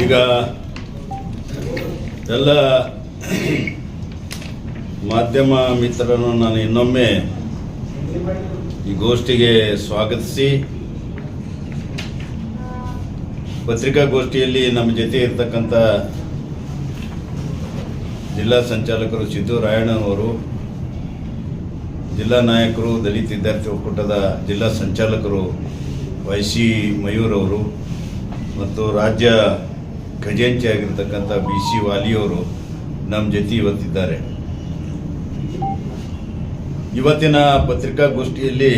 ಈಗ ಎಲ್ಲ ಮಾಧ್ಯಮ ಮಿತ್ರರನ್ನು ನಾನು ಇನ್ನೊಮ್ಮೆ ಈ ಗೋಷ್ಠಿಗೆ ಸ್ವಾಗತಿಸಿ, ಪತ್ರಿಕಾಗೋಷ್ಠಿಯಲ್ಲಿ ನಮ್ಮ ಜೊತೆ ಇರ್ತಕ್ಕಂಥ ಜಿಲ್ಲಾ ಸಂಚಾಲಕರು ಸಿದ್ದು ರಾಯಣ್ಣನವರು, ಜಿಲ್ಲಾ ನಾಯಕರು ದಲಿತ ವಿದ್ಯಾರ್ಥಿ ಒಕ್ಕೂಟದ ಜಿಲ್ಲಾ ಸಂಚಾಲಕರು ವೈಸಿ ಮಯೂರ್ ಅವರು ಮತ್ತು ರಾಜ್ಯ ಖಜಾಂಚಿ ಆಗಿರ್ತಕ್ಕಂಥ BC ವಾಲಿಯವರು ನಮ್ಮ ಜೊತೆ ಇವತ್ತಿದ್ದಾರೆ. ಇವತ್ತಿನ ಪತ್ರಿಕಾಗೋಷ್ಠಿಯಲ್ಲಿ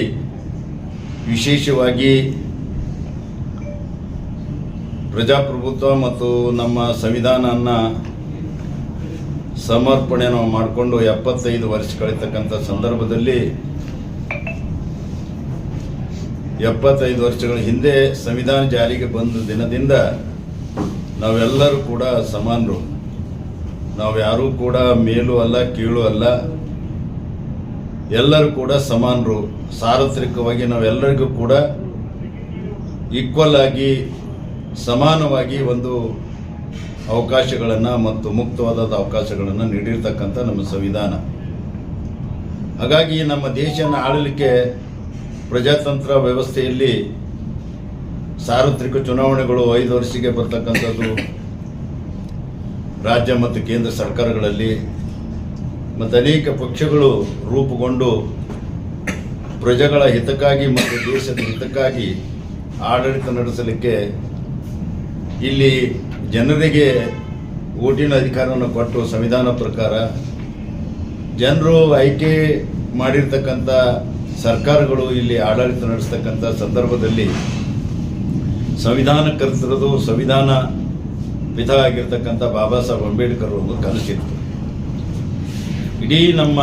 ವಿಶೇಷವಾಗಿ ಪ್ರಜಾಪ್ರಭುತ್ವ ಮತ್ತು ನಮ್ಮ ಸಂವಿಧಾನವನ್ನು ಸಮರ್ಪಣೆ ನಾವು ಮಾಡಿಕೊಂಡು 75 ವರ್ಷ ಕಳೀತಕ್ಕಂಥ ಸಂದರ್ಭದಲ್ಲಿ 75 ವರ್ಷಗಳ ಹಿಂದೆ ಸಂವಿಧಾನ ಜಾರಿಗೆ ಬಂದ ದಿನದಿಂದ ನಾವೆಲ್ಲರೂ ಕೂಡ ಸಮಾನರು. ನಾವು ಯಾರೂ ಕೂಡ ಮೇಲೂ ಅಲ್ಲ ಕೀಳು ಅಲ್ಲ, ಎಲ್ಲರೂ ಕೂಡ ಸಮಾನರು. ಸಾರ್ವತ್ರಿಕವಾಗಿ ನಾವೆಲ್ಲರಿಗೂ ಕೂಡ ಈಕ್ವಲ್ ಆಗಿ ಸಮಾನವಾಗಿ ಒಂದು ಅವಕಾಶಗಳನ್ನು ಮತ್ತು ಮುಕ್ತವಾದ ಅವಕಾಶಗಳನ್ನು ನೀಡಿರ್ತಕ್ಕಂಥ ನಮ್ಮ ಸಂವಿಧಾನ. ಹಾಗಾಗಿ ನಮ್ಮ ದೇಶನ ಆಳಲಿಕ್ಕೆ ಪ್ರಜಾತಂತ್ರ ವ್ಯವಸ್ಥೆಯಲ್ಲಿ ಸಾರ್ವತ್ರಿಕ ಚುನಾವಣೆಗಳು 5 ವರ್ಷಕ್ಕೆ ಬರ್ತಕ್ಕಂಥದ್ದು ರಾಜ್ಯ ಮತ್ತು ಕೇಂದ್ರ ಸರ್ಕಾರಗಳಲ್ಲಿ, ಮತ್ತು ಅನೇಕ ಪಕ್ಷಗಳು ರೂಪುಗೊಂಡು ಪ್ರಜೆಗಳ ಹಿತಕ್ಕಾಗಿ ಮತ್ತು ದೇಶದ ಹಿತಕ್ಕಾಗಿ ಆಡಳಿತ ನಡೆಸಲಿಕ್ಕೆ ಇಲ್ಲಿ ಜನರಿಗೆ ಓಟಿನ ಅಧಿಕಾರವನ್ನು ಕೊಟ್ಟು ಸಂವಿಧಾನ ಪ್ರಕಾರ ಜನರು ಆಯ್ಕೆ ಮಾಡಿರ್ತಕ್ಕಂಥ ಸರ್ಕಾರಗಳು ಇಲ್ಲಿ ಆಡಳಿತ ನಡೆಸ್ತಕ್ಕಂಥ ಸಂದರ್ಭದಲ್ಲಿ ಸಂವಿಧಾನ ಕರೆದಿರೋದು ಸಂವಿಧಾನ ಪಿತ ಆಗಿರ್ತಕ್ಕಂಥ ಬಾಬಾ ಸಾಹೇಬ್ ಅಂಬೇಡ್ಕರ್ ಒಂದು ಕನಸಿತ್ತು. ಇಡೀ ನಮ್ಮ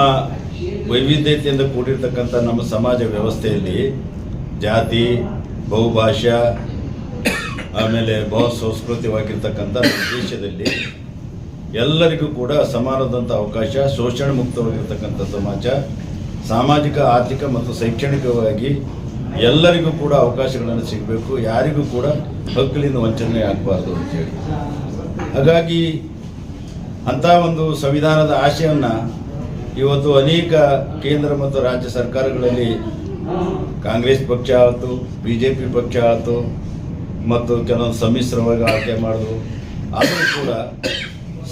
ವೈವಿಧ್ಯತೆಯಿಂದ ಕೂಡಿರ್ತಕ್ಕಂಥ ನಮ್ಮ ಸಮಾಜ ವ್ಯವಸ್ಥೆಯಲ್ಲಿ ಜಾತಿ, ಬಹುಭಾಷಾ, ಆಮೇಲೆ ಬಹು ಸಂಸ್ಕೃತಿವಾಗಿರ್ತಕ್ಕಂಥ ದೇಶದಲ್ಲಿ ಎಲ್ಲರಿಗೂ ಕೂಡ ಸಮಾನವಾದಂಥ ಅವಕಾಶ, ಶೋಷಣೆ ಮುಕ್ತವಾಗಿರ್ತಕ್ಕಂಥ ಸಮಾಜ, ಸಾಮಾಜಿಕ, ಆರ್ಥಿಕ ಮತ್ತು ಶೈಕ್ಷಣಿಕವಾಗಿ ಎಲ್ಲರಿಗೂ ಕೂಡ ಅವಕಾಶಗಳನ್ನು ಸಿಗಬೇಕು, ಯಾರಿಗೂ ಕೂಡ ಹಕ್ಕುಗಳಿಂದ ವಂಚನೆ ಆಗಬಾರ್ದು ಅಂತೇಳಿ. ಹಾಗಾಗಿ ಅಂಥ ಒಂದು ಸಂವಿಧಾನದ ಆಶಯವನ್ನು ಇವತ್ತು ಅನೇಕ ಕೇಂದ್ರ ಮತ್ತು ರಾಜ್ಯ ಸರ್ಕಾರಗಳಲ್ಲಿ ಕಾಂಗ್ರೆಸ್ ಪಕ್ಷ ಆಯಿತು, BJP ಪಕ್ಷ ಆಯಿತು, ಮತ್ತು ಕೆಲವೊಂದು ಸಮ್ಮಿಶ್ರವಾಗಿ ಆಯ್ಕೆ ಮಾಡಿದ್ರು. ಆದರೂ ಕೂಡ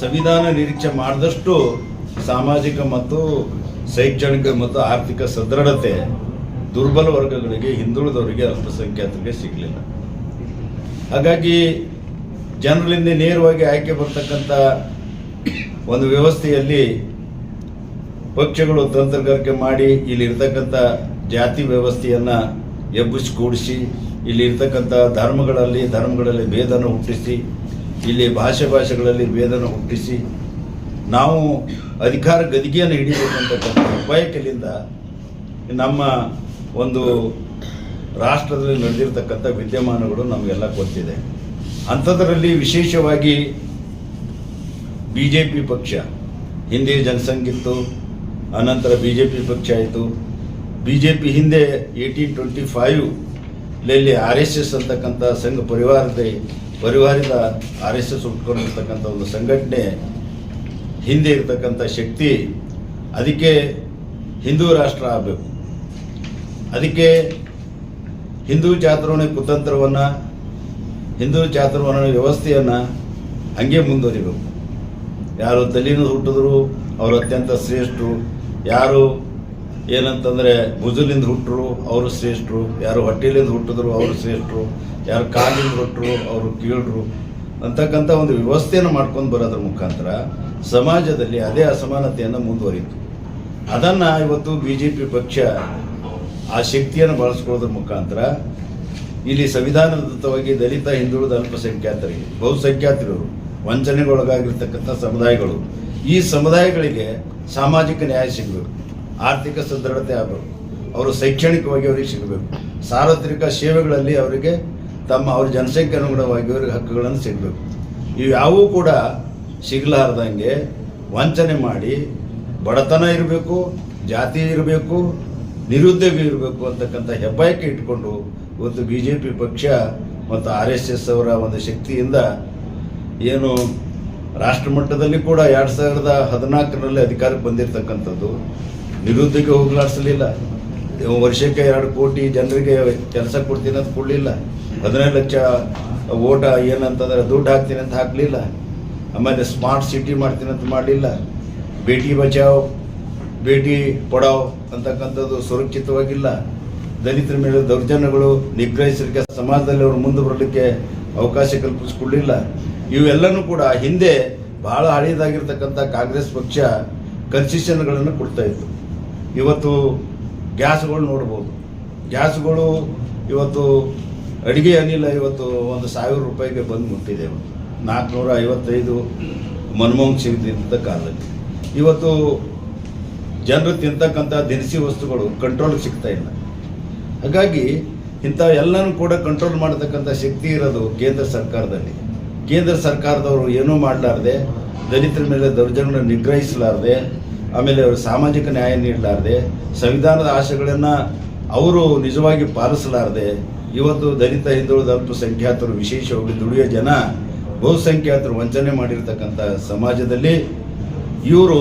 ಸಂವಿಧಾನ ನಿರೀಕ್ಷೆ ಮಾಡಿದಷ್ಟು ಸಾಮಾಜಿಕ ಮತ್ತು ಶೈಕ್ಷಣಿಕ ಮತ್ತು ಆರ್ಥಿಕ ಸದೃಢತೆ ದುರ್ಬಲ ವರ್ಗಗಳಿಗೆ, ಹಿಂದುಳಿದವರಿಗೆ, ಅಲ್ಪಸಂಖ್ಯಾತರಿಗೆ ಸಿಗಲಿಲ್ಲ. ಹಾಗಾಗಿ ಜನರಿಂದ ನೇರವಾಗಿ ಆಯ್ಕೆ ಬರ್ತಕ್ಕಂಥ ಒಂದು ವ್ಯವಸ್ಥೆಯಲ್ಲಿ ಪಕ್ಷಗಳು ತಂತ್ರಗಾರಿಕೆ ಮಾಡಿ ಇಲ್ಲಿ ಇರ್ತಕ್ಕಂಥ ಜಾತಿ ವ್ಯವಸ್ಥೆಯನ್ನು ಎಬ್ಬಿಸಿಗೂಡಿಸಿ, ಇಲ್ಲಿ ಇರ್ತಕ್ಕಂಥ ಧರ್ಮಗಳಲ್ಲಿ ಭೇದನ ಹುಟ್ಟಿಸಿ, ಇಲ್ಲಿ ಭಾಷೆಗಳಲ್ಲಿ ಭೇದನ ಹುಟ್ಟಿಸಿ ನಾವು ಅಧಿಕಾರ ಗದಿಗೆಯನ್ನು ಹಿಡಿಬೇಕಂತಕ್ಕಂಥ ಬಯಕೆಯಿಂದ ನಮ್ಮ ಒಂದು ರಾಷ್ಟ್ರದಲ್ಲಿ ನಡೆದಿರ್ತಕ್ಕಂಥ ವಿದ್ಯಮಾನಗಳು ನಮಗೆಲ್ಲ ಗೊತ್ತಿದೆ. ಅಂಥದ್ರಲ್ಲಿ ವಿಶೇಷವಾಗಿ BJP ಪಕ್ಷ, ಹಿಂದೆ ಜನಸಂಘಿತ್ತು, ಅನಂತರ BJP ಪಕ್ಷ ಆಯಿತು. BJP ಹಿಂದೆ 1825ರಲ್ಲಿ RSS ಅಂತಕ್ಕಂಥ ಸಂಘ ಪರಿವಾರದ RSS ಉಟ್ಕೊಂಡಿರ್ತಕ್ಕಂಥ ಒಂದು ಸಂಘಟನೆ ಹಿಂದೆ ಇರ್ತಕ್ಕಂಥ ಶಕ್ತಿ, ಅದಕ್ಕೆ ಹಿಂದೂ ರಾಷ್ಟ್ರ ಆಗಬೇಕು, ಅದಕ್ಕೆ ಹಿಂದೂ ಚಾತುರ್ವರ್ಣ ಕುತಂತ್ರವನ್ನು, ಹಿಂದೂ ಚಾತುರ್ವರ್ಣ ವ್ಯವಸ್ಥೆಯನ್ನು ಹಂಗೆ ಮುಂದುವರಿಬೇಕು. ಯಾರು ತಲೆಯಿಂದ ಹುಟ್ಟಿದ್ರು ಅವರು ಅತ್ಯಂತ ಶ್ರೇಷ್ಠರು, ಯಾರು ಏನಂತಂದರೆ ಭುಜಲಿಂದ ಹುಟ್ಟರು ಅವರು ಶ್ರೇಷ್ಠರು, ಯಾರು ಹೊಟ್ಟೆಲಿಂದ ಹುಟ್ಟಿದ್ರು ಅವರು ಶ್ರೇಷ್ಠರು, ಯಾರು ಕಾಲಿಂದ ಹುಟ್ಟರು ಅವರು ಕೀಳರು ಅಂತಕ್ಕಂಥ ಒಂದು ವ್ಯವಸ್ಥೆಯನ್ನು ಮಾಡ್ಕೊಂಡು ಬರೋದ್ರ ಮುಖಾಂತರ ಸಮಾಜದಲ್ಲಿ ಅದೇ ಅಸಮಾನತೆಯನ್ನು ಮುಂದುವರಿತು. ಅದನ್ನು ಇವತ್ತು BJP ಪಕ್ಷ ಆ ಶಕ್ತಿಯನ್ನು ಬಳಸ್ಕೊಳ್ಳೋದ್ರ ಮುಖಾಂತರ ಇಲ್ಲಿ ಸಂವಿಧಾನದತ್ತವಾಗಿ ದಲಿತ, ಹಿಂದುಳಿದ, ಅಲ್ಪಸಂಖ್ಯಾತರಿಗೆ, ಬಹುಸಂಖ್ಯಾತರು, ವಂಚನೆಗೊಳಗಾಗಿರ್ತಕ್ಕಂಥ ಸಮುದಾಯಗಳು, ಈ ಸಮುದಾಯಗಳಿಗೆ ಸಾಮಾಜಿಕ ನ್ಯಾಯ ಸಿಗಬೇಕು, ಆರ್ಥಿಕ ಸದೃಢತೆ ಆಗಬೇಕು, ಅವರು ಶೈಕ್ಷಣಿಕವಾಗಿ ಅವರಿಗೆ ಸಿಗಬೇಕು, ಸಾರ್ವತ್ರಿಕ ಸೇವೆಗಳಲ್ಲಿ ಅವರಿಗೆ ಅವ್ರ ಜನಸಂಖ್ಯೆ ಅನುಗುಣವಾಗಿ ಅವರಿಗೆ ಹಕ್ಕುಗಳನ್ನು ಸಿಗಬೇಕು. ಇವು ಯಾವೂ ಕೂಡ ಸಿಗಲಾರ್ದಂಗೆ ವಂಚನೆ ಮಾಡಿ ಬಡತನ ಇರಬೇಕು, ಜಾತಿ ಇರಬೇಕು, ನಿರುದ್ಯೋಗ ಇರಬೇಕು ಅಂತಕ್ಕಂಥ ಹೆಬ್ಬಯಕೆ ಇಟ್ಕೊಂಡು ಇವತ್ತು BJP ಪಕ್ಷ ಮತ್ತು RSS ಅವರ ಒಂದು ಶಕ್ತಿಯಿಂದ ಏನು ರಾಷ್ಟ್ರ ಮಟ್ಟದಲ್ಲಿ ಕೂಡ 2014ರಲ್ಲಿ ಅಧಿಕಾರಕ್ಕೆ ಬಂದಿರತಕ್ಕಂಥದ್ದು ನಿರುದ್ಯೋಗ ಹೋಗ್ಲಾಡಿಸಲಿಲ್ಲ. ವರ್ಷಕ್ಕೆ 2 ಕೋಟಿ ಜನರಿಗೆ ಕೆಲಸ ಕೊಡ್ತೀನಿ ಅಂತ ಕೊಡಲಿಲ್ಲ. 15 ಲಕ್ಷ ಓಟ ಏನಂತಂದರೆ ದುಡ್ಡು ಹಾಕ್ತೀನಿ ಅಂತ ಹಾಕಲಿಲ್ಲ. ಆಮೇಲೆ ಸ್ಮಾರ್ಟ್ ಸಿಟಿ ಮಾಡ್ತೀನಿ ಅಂತ ಮಾಡಲಿಲ್ಲ. ಬೇಟಿ ಬಚಾವ್ ಬೇಟಿ ಪಡಾವ್ ಅಂತಕ್ಕಂಥದ್ದು ಸುರಕ್ಷಿತವಾಗಿಲ್ಲ. ದಲಿತರ ಮೇಲೆ ದೌರ್ಜನ್ಯಗಳು ನಿಗ್ರಹಿಸಲಿಕ್ಕೆ ಸಮಾಜದಲ್ಲಿ ಅವರು ಮುಂದೆ ಬರಲಿಕ್ಕೆ ಅವಕಾಶ ಕಲ್ಪಿಸಿಕೊಳ್ಳಿಲ್ಲ. ಇವೆಲ್ಲನೂ ಕೂಡ ಹಿಂದೆ ಬಹಳ ಹಳೆಯದಾಗಿರ್ತಕ್ಕಂಥ ಕಾಂಗ್ರೆಸ್ ಪಕ್ಷ ಕನ್ಸೆಷನ್ಗಳನ್ನು ಕೊಡ್ತಾ ಇತ್ತು. ಇವತ್ತು ಗ್ಯಾಸ್ಗಳು ನೋಡ್ಬೋದು. ಗ್ಯಾಸ್ಗಳು ಇವತ್ತು ಅಡುಗೆ ಅನಿಲ ಇವತ್ತು 1,000 ರೂಪಾಯಿಗೆ ಬಂದು ಮುಟ್ಟಿದೆ. 455 ಮನಮೋಹನ್ ಸಿಂಗ್ ತಿಂತ ಕಾಲದಲ್ಲಿ. ಇವತ್ತು ಜನರು ತಿಂತಕ್ಕಂಥ ದಿನಸಿ ವಸ್ತುಗಳು ಕಂಟ್ರೋಲ್ಗೆ ಸಿಗ್ತಾ ಇಲ್ಲ. ಹಾಗಾಗಿ ಇಂಥ ಎಲ್ಲನೂ ಕೂಡ ಕಂಟ್ರೋಲ್ ಮಾಡತಕ್ಕಂಥ ಶಕ್ತಿ ಇರೋದು ಕೇಂದ್ರ ಸರ್ಕಾರದಲ್ಲಿ. ಕೇಂದ್ರ ಸರ್ಕಾರದವರು ಏನೂ ಮಾಡಲಾರ್ದೆ, ದಲಿತರ ಮೇಲೆ ದೌರ್ಜನ್ಯ ನಿಗ್ರಹಿಸಲಾರದೆ, ಆಮೇಲೆ ಅವರು ಸಾಮಾಜಿಕ ನ್ಯಾಯ ನೀಡಲಾರದೆ, ಸಂವಿಧಾನದ ಆಶಯಗಳನ್ನು ಅವರು ನಿಜವಾಗಿ ಪಾಲಿಸಲಾರದೆ, ಇವತ್ತು ದಲಿತ ಹಿಂದುಳಿದ ಅಲ್ಪಸಂಖ್ಯಾತರು ವಿಶೇಷವಾಗಿ ದುಡಿಯೋ ಜನ ಬಹುಸಂಖ್ಯಾತರು ವಂಚನೆ ಮಾಡಿರ್ತಕ್ಕಂಥ ಸಮಾಜದಲ್ಲಿ ಇವರು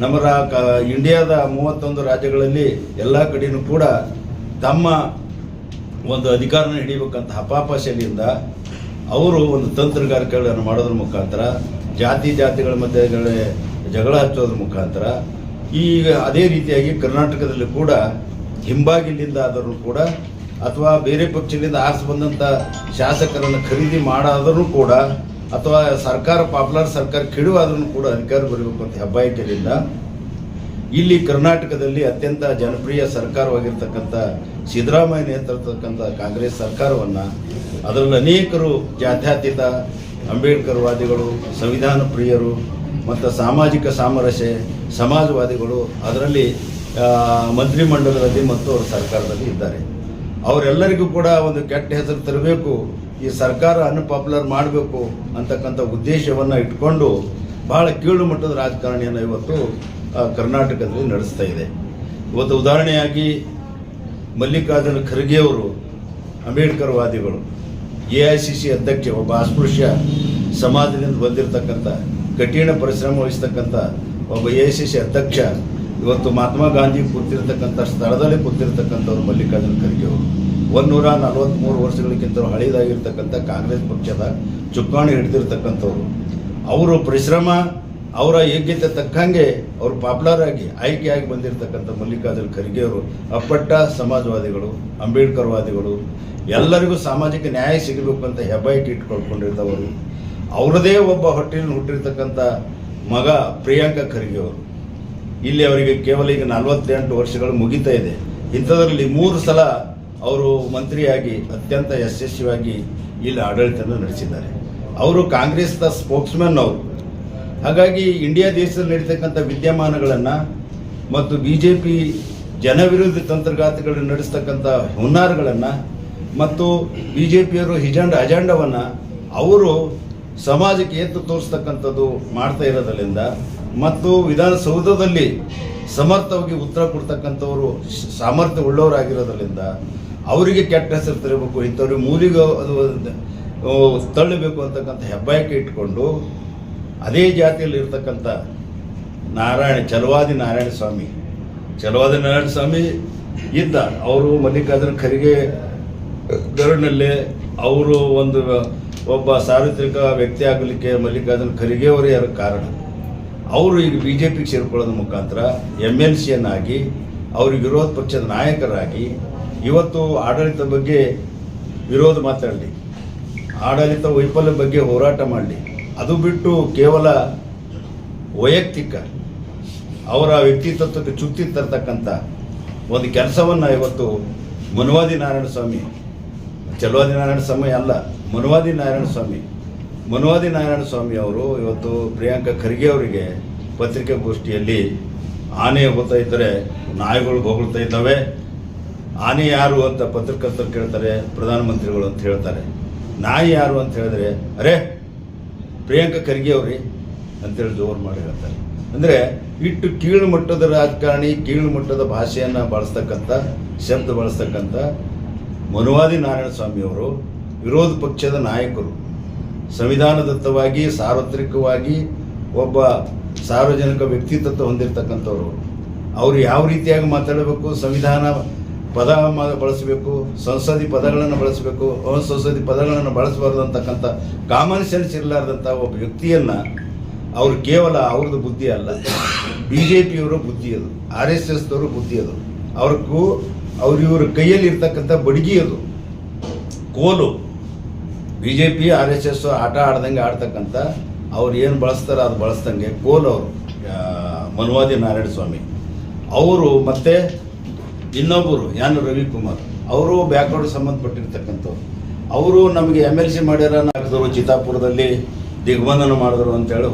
ನಮ್ಮ ಇಂಡಿಯಾದ 31 ರಾಜ್ಯಗಳಲ್ಲಿ ಎಲ್ಲ ಕಡೆಯೂ ಕೂಡ ತಮ್ಮ ಒಂದು ಅಧಿಕಾರನ ಹಿಡಿಬೇಕಂತ ಹಪಾಪಶೆಯಿಂದ ಅವರು ಒಂದು ತಂತ್ರಗಾರಿಕೆಗಳನ್ನು ಮಾಡೋದ್ರ ಮುಖಾಂತರ ಜಾತಿಗಳ ಮಧ್ಯೆ ಜಗಳ ಹಚ್ಚೋದ್ರ ಮುಖಾಂತರ ಈಗ ಅದೇ ರೀತಿಯಾಗಿ ಕರ್ನಾಟಕದಲ್ಲಿ ಕೂಡ ಹಿಂಬಾಗಿಲಿಂದ ಆದರೂ ಕೂಡ ಅಥವಾ ಬೇರೆ ಪಕ್ಷದಿಂದ ಆರಿಸಿ ಬಂದಂಥ ಶಾಸಕರನ್ನು ಖರೀದಿ ಮಾಡಾದರೂ ಕೂಡ ಅಥವಾ ಸರ್ಕಾರ ಪಾಪ್ಯುಲರ್ ಸರ್ಕಾರ ಕೆಡುವಾದ್ರೂ ಕೂಡ ಅಧಿಕಾರ ಬರಬೇಕು ಅಂತ ಹೆಬ್ಬಾಯಿಕೆಯಿಂದ ಇಲ್ಲಿ ಕರ್ನಾಟಕದಲ್ಲಿ ಅತ್ಯಂತ ಜನಪ್ರಿಯ ಸರ್ಕಾರವಾಗಿರ್ತಕ್ಕಂಥ ಸಿದ್ದರಾಮಯ್ಯ ನೇತೃತ್ವಕ್ಕಂಥ ಕಾಂಗ್ರೆಸ್ ಸರ್ಕಾರವನ್ನು ಅದರಲ್ಲಿ ಅನೇಕರು ಜಾತ್ಯತೀತ ಅಂಬೇಡ್ಕರ್ವಾದಿಗಳು, ಸಂವಿಧಾನ ಪ್ರಿಯರು ಮತ್ತು ಸಾಮಾಜಿಕ ಸಾಮರಸ್ಯ ಸಮಾಜವಾದಿಗಳು ಅದರಲ್ಲಿ ಮಂತ್ರಿಮಂಡಲದಲ್ಲಿ ಮತ್ತು ಅವರ ಸರ್ಕಾರದಲ್ಲಿ ಇದ್ದಾರೆ. ಅವರೆಲ್ಲರಿಗೂ ಕೂಡ ಒಂದು ಕೆಟ್ಟ ಹೆಸರು ತರಬೇಕು, ಈ ಸರ್ಕಾರ ಅನ್ಪಾಪ್ಯುಲರ್ ಮಾಡಬೇಕು ಅಂತಕ್ಕಂಥ ಉದ್ದೇಶವನ್ನು ಇಟ್ಕೊಂಡು ಬಹಳ ಕೀಳು ಮಟ್ಟದ ರಾಜಕಾರಣಿಯನ್ನು ಇವತ್ತು ಕರ್ನಾಟಕದಲ್ಲಿ ನಡೆಸ್ತಾ ಇದೆ. ಇವತ್ತು ಉದಾಹರಣೆಯಾಗಿ ಮಲ್ಲಿಕಾರ್ಜುನ ಖರ್ಗೆ ಅವರು ಅಂಬೇಡ್ಕರ್ವಾದಿಗಳು, AICC ಅಧ್ಯಕ್ಷ, ಒಬ್ಬ ಅಸ್ಪೃಶ್ಯ ಸಮಾಜದಿಂದ ಬಂದಿರತಕ್ಕಂಥ ಕಠಿಣ ಪರಿಶ್ರಮ ವಹಿಸ್ತಕ್ಕಂಥ ಒಬ್ಬ AICC ಅಧ್ಯಕ್ಷ ಇವತ್ತು ಮಹಾತ್ಮ ಗಾಂಧಿ ಕೂತಿರ್ತಕ್ಕಂಥ ಸ್ಥಳದಲ್ಲಿ ಕೂತಿರ್ತಕ್ಕಂಥವ್ರು ಮಲ್ಲಿಕಾರ್ಜುನ ಖರ್ಗೆ ಅವರು 143 ವರ್ಷಗಳಿಗಿಂತ ಹಳೆಯದಾಗಿರ್ತಕ್ಕಂಥ ಕಾಂಗ್ರೆಸ್ ಪಕ್ಷದ ಚುಕ್ಕಾಣಿ ಹಿಡಿದಿರ್ತಕ್ಕಂಥವ್ರು. ಅವರು ಪರಿಶ್ರಮ ಅವರ ಯೋಗ್ಯತೆ ತಕ್ಕಂಗೆ ಅವರು ಪಾಪ್ಯುಲರ್ ಆಗಿ ಆಯ್ಕೆಯಾಗಿ ಬಂದಿರತಕ್ಕಂಥ ಮಲ್ಲಿಕಾರ್ಜುನ ಖರ್ಗೆ ಅವರು ಅಪ್ಪಟ್ಟ ಸಮಾಜವಾದಿಗಳು, ಅಂಬೇಡ್ಕರ್ವಾದಿಗಳು, ಎಲ್ಲರಿಗೂ ಸಾಮಾಜಿಕ ನ್ಯಾಯ ಸಿಗಬೇಕು ಅಂತ ಹೆಬ್ಬಾಯಿಕೆ ಇಟ್ಕೊಳ್ಕೊಂಡಿರ್ತವರು. ಅವರದೇ ಒಬ್ಬ ಹೊಟ್ಟೆಯಲ್ಲಿ ಹುಟ್ಟಿರ್ತಕ್ಕಂಥ ಮಗ ಪ್ರಿಯಾಂಕ ಖರ್ಗೆ ಅವರು. ಇಲ್ಲಿ ಅವರಿಗೆ ಕೇವಲ ಈಗ 48 ವರ್ಷಗಳು ಮುಗಿತಾ ಇದೆ. ಇಂಥದ್ರಲ್ಲಿ 3 ಸಲ ಅವರು ಮಂತ್ರಿಯಾಗಿ ಅತ್ಯಂತ ಯಶಸ್ವಿಯಾಗಿ ಇಲ್ಲಿ ಆಡಳಿತವನ್ನು ನಡೆಸಿದ್ದಾರೆ. ಅವರು ಕಾಂಗ್ರೆಸ್ನ ಸ್ಪೋಕ್ಸ್ಮನ್ ಅವರು. ಹಾಗಾಗಿ ಇಂಡಿಯಾ ದೇಶದಲ್ಲಿ ನಡೀತಕ್ಕಂಥ ವಿದ್ಯಮಾನಗಳನ್ನು ಮತ್ತು BJP ಜನವಿರೋಧಿ ತಂತ್ರಗಾತಿಗಳನ್ನು ನಡೆಸ್ತಕ್ಕಂಥ ಹುನ್ನಾರಗಳನ್ನು ಮತ್ತು BJPಯವರು ಅಜೆಂಡವನ್ನು ಅವರು ಸಮಾಜಕ್ಕೆ ಎತ್ತು ತೋರಿಸ್ತಕ್ಕಂಥದ್ದು ಮಾಡ್ತಾ ಇರೋದ್ರಿಂದ ಮತ್ತು ವಿಧಾನಸೌಧದಲ್ಲಿ ಸಮರ್ಥವಾಗಿ ಉತ್ತರ ಕೊಡ್ತಕ್ಕಂಥವರು ಸಾಮರ್ಥ್ಯ ಉಳ್ಳವರಾಗಿರೋದ್ರಿಂದ ಅವರಿಗೆ ಕೆಟ್ಟ ಹೆಸರು ತರಬೇಕು, ಇಂಥವ್ರಿಗೆ ಮೂಲಿಗೆ ಅದು ತಳ್ಳಬೇಕು ಅಂತಕ್ಕಂಥ ಹೆಬ್ಬಾಯಿಕೆ ಇಟ್ಕೊಂಡು ಅದೇ ಜಾತಿಯಲ್ಲಿ ಇರ್ತಕ್ಕಂಥ ಛಲವಾದಿ ನಾರಾಯಣ ಸ್ವಾಮಿ ಇದ್ದ. ಅವರು ಮಲ್ಲಿಕಾರ್ಜುನ ಖರ್ಗೆ ಗರುಡನಲ್ಲೇ ಅವರು ಒಬ್ಬ ಸಾರ್ವತ್ರಿಕ ವ್ಯಕ್ತಿ ಆಗಲಿಕ್ಕೆ ಮಲ್ಲಿಕಾರ್ಜುನ ಖರ್ಗೆ ಅವರೇ ಕಾರಣ. ಅವರು ಈಗ BJPಗೆ ಸೇರ್ಕೊಳ್ಳೋದ್ರ ಮುಖಾಂತರ MLCಯನ್ನಾಗಿ ಅವ್ರಿಗೆ ವಿರೋಧ ಪಕ್ಷದ ನಾಯಕರಾಗಿ ಇವತ್ತು ಆಡಳಿತ ಬಗ್ಗೆ ವಿರೋಧ ಮಾತಾಡಲಿ, ಆಡಳಿತ ವೈಫಲ್ಯ ಬಗ್ಗೆ ಹೋರಾಟ ಮಾಡಲಿ. ಅದು ಬಿಟ್ಟು ಕೇವಲ ವೈಯಕ್ತಿಕ ಅವರ ವ್ಯಕ್ತಿತ್ವಕ್ಕೆ ಚ್ಯುತಿ ತರ್ತಕ್ಕಂಥ ಒಂದು ಕೆಲಸವನ್ನು ಇವತ್ತು ಚಲವಾದಿ ನಾರಾಯಣ ಸ್ವಾಮಿ ಅಲ್ಲ, ಮನುವಾದಿ ನಾರಾಯಣ ಸ್ವಾಮಿ ಅವರು ಇವತ್ತು ಪ್ರಿಯಾಂಕಾ ಖರ್ಗೆ ಅವರಿಗೆ ಪತ್ರಿಕಾಗೋಷ್ಠಿಯಲ್ಲಿ ಆನೆ ಹೋಗ್ತಾ ಇದ್ದರೆ ನಾಯಿಗಳು ಹೊಗಳ್ತಾ ಇದ್ದಾವೆ, ಆನೆ ಯಾರು ಅಂತ ಪತ್ರಕರ್ತರು ಕೇಳ್ತಾರೆ, ಪ್ರಧಾನಮಂತ್ರಿಗಳು ಅಂತ ಹೇಳ್ತಾರೆ. ನಾಯಿ ಯಾರು ಅಂತ ಹೇಳಿದ್ರೆ ಅರೇ ಪ್ರಿಯಾಂಕಾ ಖರ್ಗೆ ಅವ್ರಿ ಅಂತೇಳಿ ಜೋರು ಮಾಡಿ ಹೇಳ್ತಾರೆ. ಅಂದರೆ ಇಟ್ಟು ಕೀಳು ಮಟ್ಟದ ರಾಜಕಾರಣಿ, ಕೀಳು ಮಟ್ಟದ ಭಾಷೆಯನ್ನು ಶಬ್ದ ಬಳಸ್ತಕ್ಕಂಥ ಮನುವಾದಿ ನಾರಾಯಣ ಸ್ವಾಮಿ ಅವರು ವಿರೋಧ ಪಕ್ಷದ ನಾಯಕರು, ಸಂವಿಧಾನದತ್ತವಾಗಿ ಸಾರ್ವತ್ರಿಕವಾಗಿ ಒಬ್ಬ ಸಾರ್ವಜನಿಕ ವ್ಯಕ್ತಿತ್ವ ಹೊಂದಿರತಕ್ಕಂಥವ್ರು. ಅವರು ಯಾವ ರೀತಿಯಾಗಿ ಮಾತಾಡಬೇಕು, ಸಂವಿಧಾನ ಪದ ಬಳಸಬೇಕು, ಸಂಸದಿ ಪದಗಳನ್ನು ಬಳಸಬೇಕು, ಅಸಂಸದಿ ಪದಗಳನ್ನು ಬಳಸಬಾರ್ದು ಅಂತಕ್ಕಂಥ ಕಾಮನ್ ಸೆನ್ಸ್ ಇರಲಾರ್ದಂಥ ಒಬ್ಬ ವ್ಯಕ್ತಿಯನ್ನು ಅವರು ಕೇವಲ ಅವ್ರದ್ದು ಬುದ್ಧಿ ಅಲ್ಲ, BJPಯವರ ಬುದ್ಧಿ ಅದು, RSSದವರು ಬುದ್ಧಿ ಅದು, ಇವ್ರ ಕೈಯಲ್ಲಿ ಇರ್ತಕ್ಕಂಥ ಬಡಗಿ ಅದು, ಕೋಲು. BJP RSS ಆಟ ಆಡ್ದಂಗೆ ಆಡ್ತಕ್ಕಂಥ ಅವ್ರು ಏನು ಬಳಸ್ತಾರೆ ಅದು ಬಳಸ್ದಂಗೆ ಕೋಲು ಅವರು, ಮನುವಾದಿ ನಾರಾಯಣ ಸ್ವಾಮಿ ಅವರು. ಮತ್ತು ಇನ್ನೊಬ್ಬರು ಎನ್ ರವಿಕುಮಾರ್ ಅವರು ಬ್ಯಾಕ್ವರ್ಡ್ ಸಂಬಂಧಪಟ್ಟಿರ್ತಕ್ಕಂಥವ್ರು. ಅವರು ನಮಗೆ MLC ಮಾಡ್ಯಾರ ಹಾಕಿದ್ರು, ಚಿತ್ತಾಪುರದಲ್ಲಿ ದಿಗ್ಬಂಧನ ಮಾಡಿದ್ರು ಅಂತೇಳಿ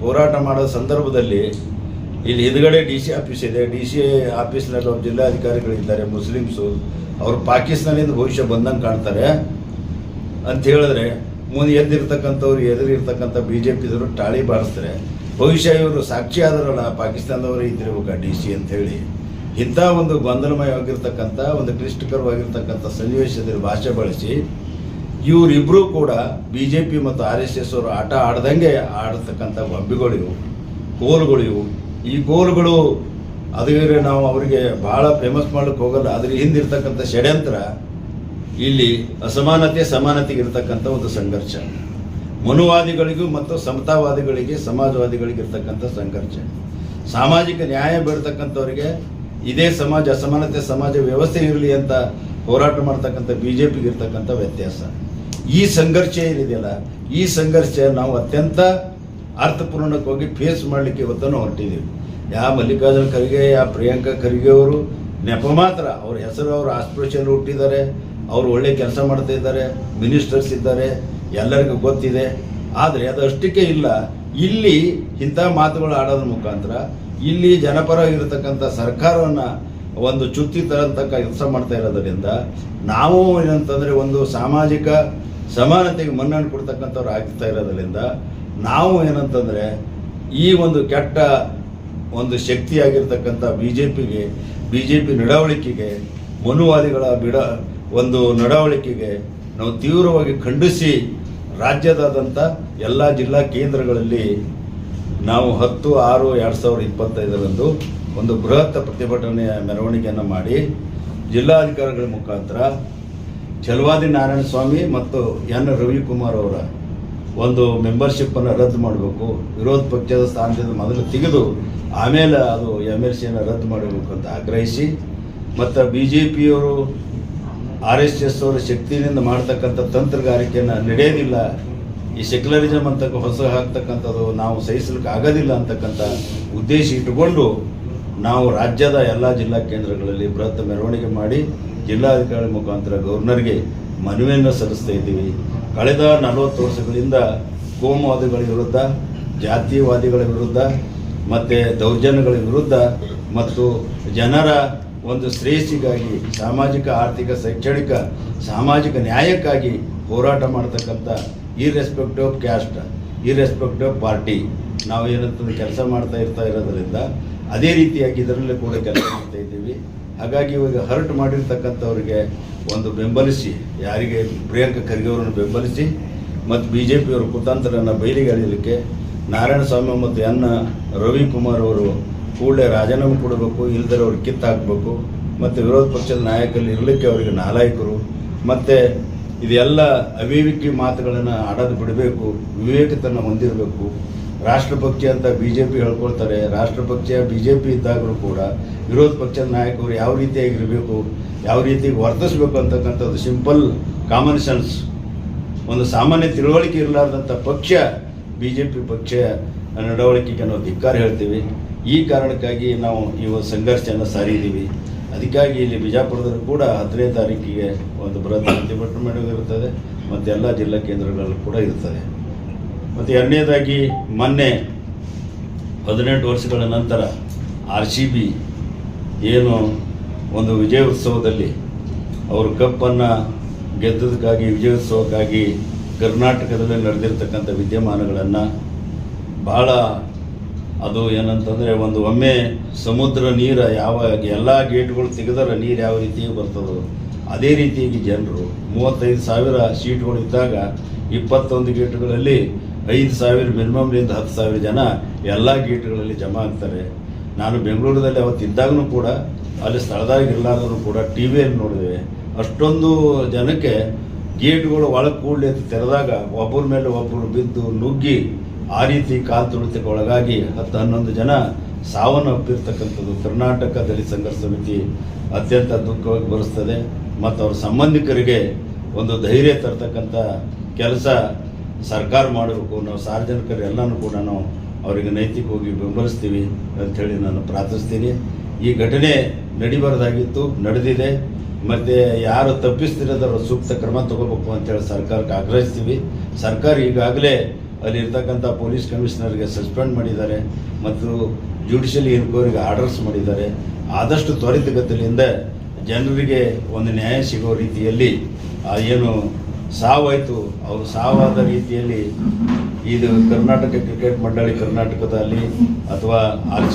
ಹೋರಾಟ ಮಾಡೋ ಸಂದರ್ಭದಲ್ಲಿ ಇಲ್ಲಿ ಎದುರುಗಡೆ DC ಆಫೀಸ್ ಇದೆ. DC ಆಫೀಸ್ನಲ್ಲಿ ಅವ್ರ ಜಿಲ್ಲಾಧಿಕಾರಿಗಳಿದ್ದಾರೆ ಮುಸ್ಲಿಮ್ಸು. ಅವರು ಪಾಕಿಸ್ತಾನದಿಂದ ಭವಿಷ್ಯ ಬಂದಂಗೆ ಕಾಣ್ತಾರೆ ಅಂತ ಹೇಳಿದ್ರೆ ಮುಂದೆ ಎದುರಿರ್ತಕ್ಕಂಥ BJPದವರು ಟಾಳಿ ಬಾರಿಸ್ತಾರೆ. ಭವಿಷ್ಯ ಇವರು ಸಾಕ್ಷಿ ಆದರಲ್ಲ ಪಾಕಿಸ್ತಾನದವರೇ ಇದ್ದಿರ್ಬೇಕು DC ಅಂತ ಹೇಳಿ. ಇಂಥ ಒಂದು ಗೊಂದಲಮಯವಾಗಿರ್ತಕ್ಕಂಥ ಒಂದು ಕ್ಲಿಷ್ಟಕರವಾಗಿರ್ತಕ್ಕಂಥ ಸನ್ನಿವೇಶದಲ್ಲಿ ಭಾಷೆ ಬಳಸಿ ಇವರಿಬ್ಬರೂ ಕೂಡ BJP ಮತ್ತು RSS ಅವರು ಆಟ ಆಡ್ದಂಗೆ ಆಡತಕ್ಕಂಥ ಗೊಂಬೆಗಳಿವು, ಕೋಲುಗಳಿವು. ಈ ಕೋಲುಗಳು ಅದೇ ನಾವು ಅವರಿಗೆ ಭಾಳ ಫೇಮಸ್ ಮಾಡಲಿಕ್ಕೆ ಹೋಗಲ್ಲ. ಅದ್ರ ಹಿಂದಿರ್ತಕ್ಕಂಥ ಷಡ್ಯಂತ್ರ ಇಲ್ಲಿ ಅಸಮಾನತೆ ಸಮಾನತೆಗೆ ಇರ್ತಕ್ಕಂಥ ಒಂದು ಸಂಘರ್ಷ, ಮನುವಾದಿಗಳಿಗೂ ಮತ್ತು ಸಮತಾವಾದಿಗಳಿಗೆ ಸಮಾಜವಾದಿಗಳಿಗೆ ಇರ್ತಕ್ಕಂಥ ಸಂಘರ್ಷ. ಸಾಮಾಜಿಕ ನ್ಯಾಯ ಬೇಡ್ತಕ್ಕಂಥವ್ರಿಗೆ ಇದೇ ಸಮಾಜ ಅಸಮಾನತೆ ಸಮಾಜ ವ್ಯವಸ್ಥೆ ಇರಲಿ ಅಂತ ಹೋರಾಟ ಮಾಡ್ತಕ್ಕಂಥ BJPಗೆ ಇರ್ತಕ್ಕಂಥ ವ್ಯತ್ಯಾಸ. ಈ ಸಂಘರ್ಷ ಏನಿದೆಯಲ್ಲ, ಈ ಸಂಘರ್ಷ ನಾವು ಅತ್ಯಂತ ಅರ್ಥಪೂರ್ಣಕ್ಕೋಗಿ ಫೇಸ್ ಮಾಡಲಿಕ್ಕೆ ಇವತ್ತನ್ನು ಹೊರಟಿದ್ದೀವಿ. ಯಾವ ಮಲ್ಲಿಕಾರ್ಜುನ ಖರ್ಗೆ, ಯಾವ ಪ್ರಿಯಾಂಕಾ ಖರ್ಗೆ ಅವರು ನೆಪ ಮಾತ್ರ. ಅವ್ರ ಹೆಸರು ಅವ್ರ ಆಸ್ಪಿರೇಷನ್ ಹುಟ್ಟಿದ್ದಾರೆ, ಅವರು ಒಳ್ಳೆ ಕೆಲಸ ಮಾಡ್ತಾ ಇದ್ದಾರೆ, ಮಿನಿಸ್ಟರ್ಸ್ ಇದ್ದಾರೆ, ಎಲ್ಲರಿಗೂ ಗೊತ್ತಿದೆ. ಆದರೆ ಅದು ಅಷ್ಟಕ್ಕೆ ಇಲ್ಲ. ಇಲ್ಲಿ ಇಂಥ ಮಾತುಗಳು ಆಡೋದ್ರ ಮುಖಾಂತರ ಇಲ್ಲಿ ಜನಪರ ಇರತಕ್ಕಂಥ ಸರ್ಕಾರವನ್ನು ಒಂದು ಚುತ್ತಿ ತರಂತ ಕೆಲಸ ಮಾಡ್ತಾ ಇರೋದರಿಂದ ನಾವು ಏನಂತಂದರೆ ಒಂದು ಸಾಮಾಜಿಕ ಸಮಾನತೆಗೆ ಮನ್ನಣೆ ಕೊಡ್ತಕ್ಕಂಥವ್ರು ಆಗ್ತಾ ಇರೋದ್ರಿಂದ ನಾವು ಏನಂತಂದರೆ ಈ ಒಂದು ಕೆಟ್ಟ ಒಂದು ಶಕ್ತಿಯಾಗಿರ್ತಕ್ಕಂಥ BJP ನಡವಳಿಕೆಗೆ, ಮನುವಾದಿಗಳ ಒಂದು ನಡವಳಿಕೆಗೆ ನಾವು ತೀವ್ರವಾಗಿ ಖಂಡಿಸಿ ರಾಜ್ಯದಾದ್ಯಂತ ಎಲ್ಲ ಜಿಲ್ಲಾ ಕೇಂದ್ರಗಳಲ್ಲಿ ನಾವು 10/6/2025 ಒಂದು ಬೃಹತ್ ಪ್ರತಿಭಟನೆಯ ಮೆರವಣಿಗೆಯನ್ನು ಮಾಡಿ ಜಿಲ್ಲಾಧಿಕಾರಿಗಳ ಮುಖಾಂತರ ಛಲವಾದಿ ನಾರಾಯಣ ಸ್ವಾಮಿ ಮತ್ತು ಎನ್ ರವಿಕುಮಾರ್ ಅವರ ಒಂದು ಮೆಂಬರ್ಶಿಪ್ಪನ್ನು ರದ್ದು ಮಾಡಬೇಕು, ವಿರೋಧ ಪಕ್ಷದ ಸ್ಥಾನದಿಂದ ಮೊದಲು ತೆಗೆದು ಆಮೇಲೆ ಅದು MLCಯನ್ನು ರದ್ದು ಮಾಡಬೇಕು ಅಂತ ಆಗ್ರಹಿಸಿ, ಮತ್ತು BJPಯವರು RSS ಅವರ ಶಕ್ತಿಯಿಂದ ಮಾಡ್ತಕ್ಕಂಥ ತಂತ್ರಗಾರಿಕೆಯನ್ನು ನಡೆಯೋದಿಲ್ಲ, ಈ ಸೆಕ್ಯುಲರಿಸಮ್ ಅಂತ ಹೊಸ ಹಾಕ್ತಕ್ಕಂಥದ್ದು ನಾವು ಸಹಿಸಲಿಕ್ಕೆ ಆಗೋದಿಲ್ಲ ಅಂತಕ್ಕಂಥ ಉದ್ದೇಶ ಇಟ್ಟುಕೊಂಡು ನಾವು ರಾಜ್ಯದ ಎಲ್ಲ ಜಿಲ್ಲಾ ಕೇಂದ್ರಗಳಲ್ಲಿ ಬೃಹತ್ ಮೆರವಣಿಗೆ ಮಾಡಿ ಜಿಲ್ಲಾಧಿಕಾರಿ ಮುಖಾಂತರ ಗವರ್ನರ್ಗೆ ಮನವಿಯನ್ನು ಸಲ್ಲಿಸ್ತಾ ಇದ್ದೀವಿ. ಕಳೆದ 40 ವರ್ಷಗಳಿಂದ ಕೋಮುವಾದಿಗಳ ವಿರುದ್ಧ, ಜಾತೀಯವಾದಿಗಳ ವಿರುದ್ಧ ಮತ್ತು ದೌರ್ಜನ್ಯಗಳ ವಿರುದ್ಧ ಮತ್ತು ಜನರ ಒಂದು ಶ್ರೇಯಸ್ಸಿಗಾಗಿ ಸಾಮಾಜಿಕ ಆರ್ಥಿಕ ಶೈಕ್ಷಣಿಕ ಸಾಮಾಜಿಕ ನ್ಯಾಯಕ್ಕಾಗಿ ಹೋರಾಟ ಮಾಡ್ತಕ್ಕಂಥ irrespective of caste, irrespective of party ನಾವು ಏನಂತಂದು ಕೆಲಸ ಮಾಡ್ತಾ ಇರೋದ್ರಿಂದ ಅದೇ ರೀತಿಯಾಗಿ ಇದರಲ್ಲೂ ಕೂಡ ಕೆಲಸ ಮಾಡ್ತಾ ಇದ್ದೀವಿ. ಹಾಗಾಗಿ ಇವಾಗ ಹರ್ಟ್ ಮಾಡಿರ್ತಕ್ಕಂಥವ್ರಿಗೆ ಒಂದು ಬೆಂಬಲಿಸಿ, ಯಾರಿಗೆ ಪ್ರಿಯಾಂಕಾ ಖರ್ಗೆ ಅವರನ್ನು ಬೆಂಬಲಿಸಿ ಮತ್ತು BJPಯವರು ಕುತಂತ್ರವನ್ನು ಬಯಲಿಗೆ ಎಳೆಯಲಿಕ್ಕೆ ನಾರಾಯಣ ಸ್ವಾಮಿ ಮತ್ತು ಎನ್ ರವಿಕುಮಾರ್ ಅವರು ಕೂಡಲೇ ರಾಜೀನಾಮೆ ಕೊಡಬೇಕು, ಇಲ್ಲದರೆ ಅವ್ರಿಗೆ ಕಿತ್ತು ಹಾಕಬೇಕು. ಮತ್ತು ವಿರೋಧ ಪಕ್ಷದ ನಾಯಕರಲ್ಲಿ ಇರಲಿಕ್ಕೆ ಅವರಿಗೆ ನಾಲಾಯಕರು ಮತ್ತು ಇದೆಲ್ಲ ಅವಿವೇಕಿ ಮಾತುಗಳನ್ನು ಆಡೋದು ಬಿಡಬೇಕು, ವಿವೇಕತನ ಹೊಂದಿರಬೇಕು. ರಾಷ್ಟ್ರಪಕ್ಷ ಅಂತ BJP ಹೇಳ್ಕೊಳ್ತಾರೆ, ರಾಷ್ಟ್ರಪಕ್ಷ BJP ಇದ್ದಾಗಲೂ ಕೂಡ ವಿರೋಧ ಪಕ್ಷದ ನಾಯಕರು ಯಾವ ರೀತಿಯಾಗಿರಬೇಕು, ಯಾವ ರೀತಿಯಾಗಿ ವರ್ತಿಸಬೇಕು ಅಂತಕ್ಕಂಥದ್ದು ಸಿಂಪಲ್ ಕಾಮನ್ ಸೆನ್ಸ್, ಒಂದು ಸಾಮಾನ್ಯ ತಿಳುವಳಿಕೆ ಇರಲಾರ್ದಂಥ ಪಕ್ಷ BJP ಪಕ್ಷ ನಡವಳಿಕೆಗೆ ನಾವು ಧಿಕ್ಕಾರ ಹೇಳ್ತೀವಿ. ಈ ಕಾರಣಕ್ಕಾಗಿ ನಾವು ಈ ಸಂಘರ್ಷವನ್ನು ಸಾರಿದ್ದೀವಿ. ಅದಕ್ಕಾಗಿ ಇಲ್ಲಿ ಬಿಜಾಪುರದಲ್ಲೂ ಕೂಡ 10ನೇ ತಾರೀಕಿಗೆ ಒಂದು ಬೃಹತ್ ಪ್ರತಿಭಟನೆ ಇರ್ತದೆ ಮತ್ತು ಎಲ್ಲ ಜಿಲ್ಲಾ ಕೇಂದ್ರಗಳಲ್ಲೂ ಕೂಡ ಇರ್ತದೆ. ಮತ್ತು ಎರಡನೇದಾಗಿ ಮೊನ್ನೆ 18 ವರ್ಷಗಳ ನಂತರ RCB ಏನು ಒಂದು ವಿಜಯೋತ್ಸವದಲ್ಲಿ ಅವರು ಕಪ್ಪನ್ನು ಗೆದ್ದದಕ್ಕಾಗಿ ವಿಜಯೋತ್ಸವಕ್ಕಾಗಿ ಕರ್ನಾಟಕದಲ್ಲಿ ನಡೆದಿರ್ತಕ್ಕಂಥ ವಿದ್ಯಮಾನಗಳನ್ನು ಭಾಳ ಅದು ಏನಂತಂದರೆ ಒಂದು ಒಮ್ಮೆ ಸಮುದ್ರ ನೀರು ಯಾವ ಎಲ್ಲ ಗೇಟ್ಗಳು ತೆಗೆದರೆ ನೀರು ಯಾವ ರೀತಿಯಾಗಿ ಬರ್ತದೋ ಅದೇ ರೀತಿಯಾಗಿ ಜನರು 35,000 ಸೀಟ್ಗಳು ಇದ್ದಾಗ 21 ಗೇಟ್ಗಳಲ್ಲಿ 5,000 ಮಿನಿಮಮ್ಲಿಂದ 10,000 ಜನ ಎಲ್ಲ ಗೇಟ್ಗಳಲ್ಲಿ ಜಮಾ ಆಗ್ತಾರೆ. ನಾನು ಬೆಂಗಳೂರಲ್ಲಿ ಅವತ್ತಿದ್ದಾಗೂ ಕೂಡ ಅಲ್ಲಿ ಸ್ಥಳದಾಗ ಇರಲಾರ್ದರೂ ಕೂಡ ಟಿ ವಿಯಲ್ಲಿ ನೋಡಿದ್ದೇವೆ. ಅಷ್ಟೊಂದು ಜನಕ್ಕೆ ಗೇಟ್ಗಳು ಒಳಗೆ ಕೂಡಲಿ ಅಂತ ತೆರೆದಾಗ ಒಬ್ಬರ ಮೇಲೆ ಒಬ್ಬರು ಬಿದ್ದು ನುಗ್ಗಿ ಆ ರೀತಿ ಕಾಲು ತುಳಿತಕ್ಕೆ ಒಳಗಾಗಿ 10-11 ಜನ ಸಾವನ್ನು ಅಪ್ಪಿರ್ತಕ್ಕಂಥದ್ದು ಕರ್ನಾಟಕ ದಲಿತ ಸಂಘರ್ಷ ಸಮಿತಿ ಅತ್ಯಂತ ದುಃಖವಾಗಿ ಬರೆಸ್ತದೆ. ಮತ್ತು ಅವ್ರ ಸಂಬಂಧಿಕರಿಗೆ ಒಂದು ಧೈರ್ಯ ತರ್ತಕ್ಕಂಥ ಕೆಲಸ ಸರ್ಕಾರ ಮಾಡಬೇಕು. ನಾವು ಸಾರ್ವಜನಿಕರು ಎಲ್ಲನೂ ಕೂಡ ನಾವು ಅವರಿಗೆ ನೈತಿಕವಾಗಿ ಬೆಂಬಲಿಸ್ತೀವಿ ಅಂಥೇಳಿ ನಾನು ಪ್ರಾರ್ಥಿಸ್ತೀನಿ. ಈ ಘಟನೆ ನಡಿಬಾರ್ದಾಗಿತ್ತು, ನಡೆದಿದೆ. ಮತ್ತು ಯಾರು ತಪ್ಪಿಸ್ತಿರೋದವ್ರ ಸೂಕ್ತ ಕ್ರಮ ತಗೋಬೇಕು ಅಂತೇಳಿ ಸರ್ಕಾರಕ್ಕೆ ಆಗ್ರಹಿಸ್ತೀವಿ. ಸರ್ಕಾರ ಈಗಾಗಲೇ ಅಲ್ಲಿರ್ತಕ್ಕಂಥ ಪೊಲೀಸ್ ಕಮಿಷನರ್ಗೆ ಸಸ್ಪೆಂಡ್ ಮಾಡಿದ್ದಾರೆ ಮತ್ತು ಜುಡಿಷಿಯಲ್ ಎನ್ಕ್ವೈರಿಗೆ ಆರ್ಡರ್ಸ್ ಮಾಡಿದ್ದಾರೆ. ಆದಷ್ಟು ತ್ವರಿತಗತಿಯಿಂದ ಜನರಿಗೆ ಒಂದು ನ್ಯಾಯ ಸಿಗೋ ರೀತಿಯಲ್ಲಿ ಏನು ಸಾವಾಯಿತು ಅವರು ಸಾವಾದ ರೀತಿಯಲ್ಲಿ ಇದು ಕರ್ನಾಟಕ ಕ್ರಿಕೆಟ್ ಮಂಡಳಿ ಕರ್ನಾಟಕದಲ್ಲಿ ಅಥವಾ